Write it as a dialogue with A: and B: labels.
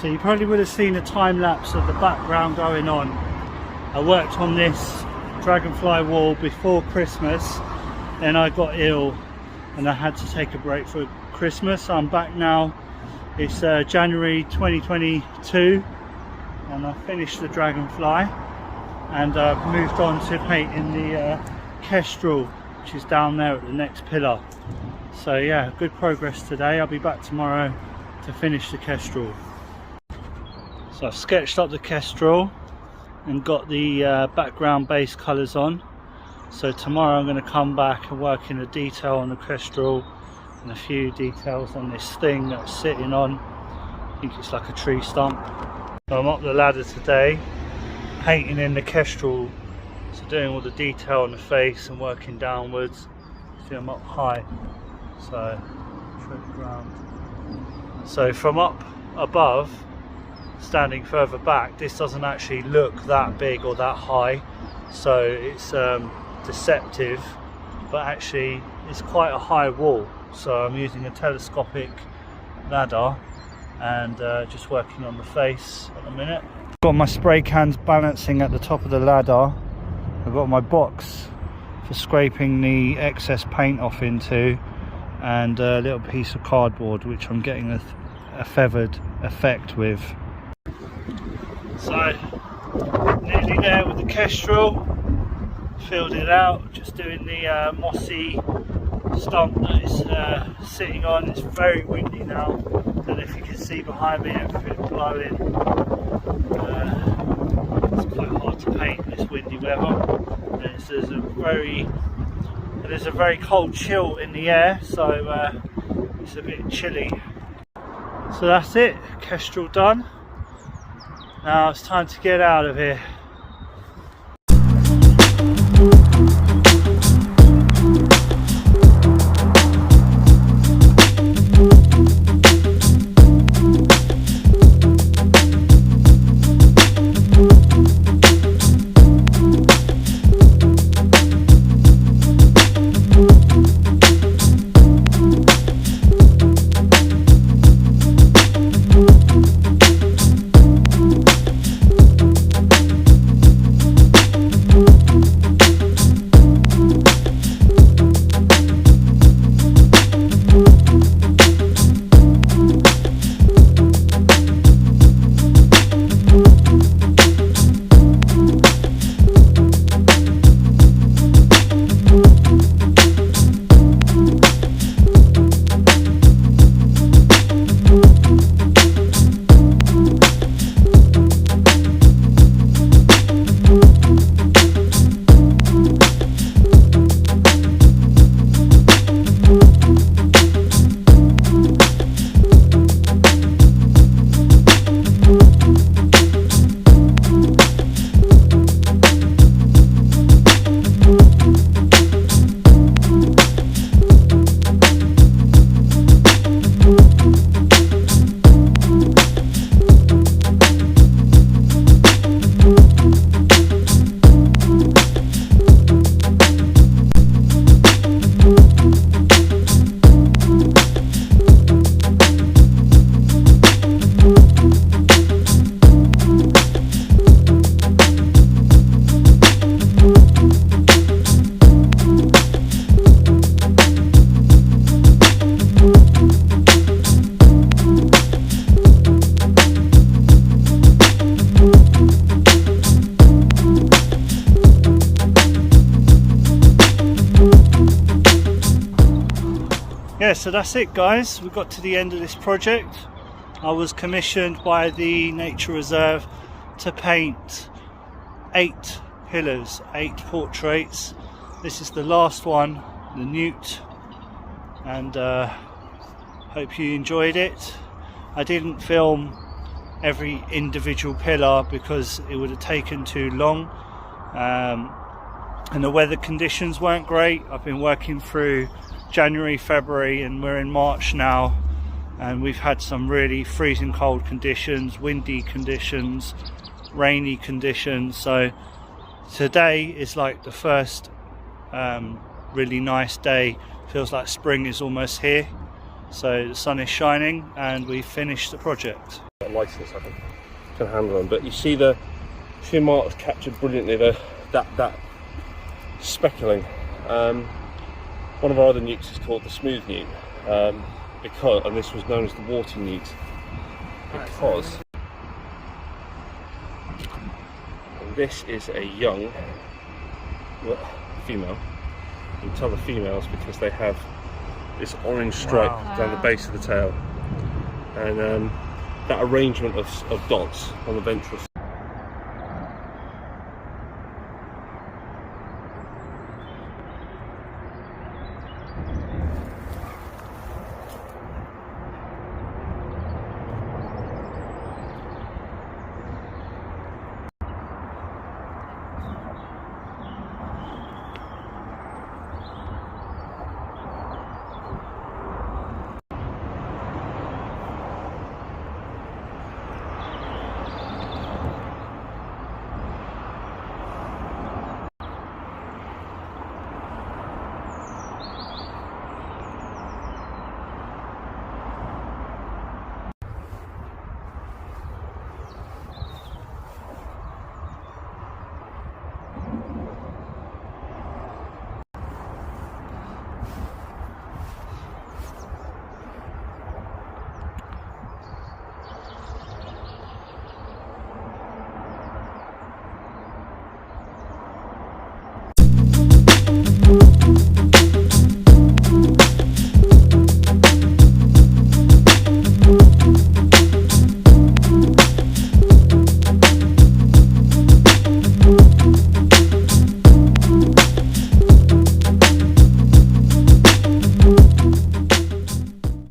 A: So you probably would have seen a time lapse of the background going on. I worked on this dragonfly wall before Christmas, then I got ill and I had to take a break for Christmas. I'm back now. It's January 2022 and I finished the dragonfly, and I've moved on to painting the kestrel, which is down there at the next pillar. So yeah, good progress today. I'll be back tomorrow to finish the kestrel. So I've sketched up the kestrel and got the background base colours on. So tomorrow I'm going to come back and work in the detail on the kestrel and a few details on this thing that's sitting on. I think it's like a tree stump. So I'm up the ladder today, painting in the kestrel. So doing all the detail on the face and working downwards. See, I'm up high. So tread the ground. So from up above, standing further back, this doesn't actually look that big or that high, so it's deceptive, but actually it's quite a high wall. So I'm using a telescopic ladder and just working on the face at the minute. Got my spray cans balancing at the top of the ladder. I've got my box for scraping the excess paint off into, and a little piece of cardboard which I'm getting a feathered effect with. So nearly there with the kestrel, filled it out, just doing the mossy stump that it's sitting on. It's very windy now, don't know if you can see behind me, everything blowing. It's quite hard to paint in this windy weather. There's a very cold chill in the air, so it's a bit chilly. So that's it, kestrel done. Now it's time to get out of here. Yeah, so that's it guys, we got to the end of this project. I was commissioned by the Nature Reserve to paint 8 pillars, 8 portraits. This is the last one, the newt, and hope you enjoyed it. I didn't film every individual pillar because it would have taken too long, and the weather conditions weren't great. I've been working through January, February, and we're in March now, and we've had some really freezing cold conditions, windy conditions, rainy conditions. So today is like the first really nice day. Feels like spring is almost here. So the sun is shining and we've finished the project.
B: license I can handle them. But you see the marks captured brilliantly. That speckling. One of our other newts is called the smooth newt, because, and this was known as the water newt, because this is a young female. You can tell the females because they have this orange stripe down the base of the tail, and that arrangement of dots on the ventral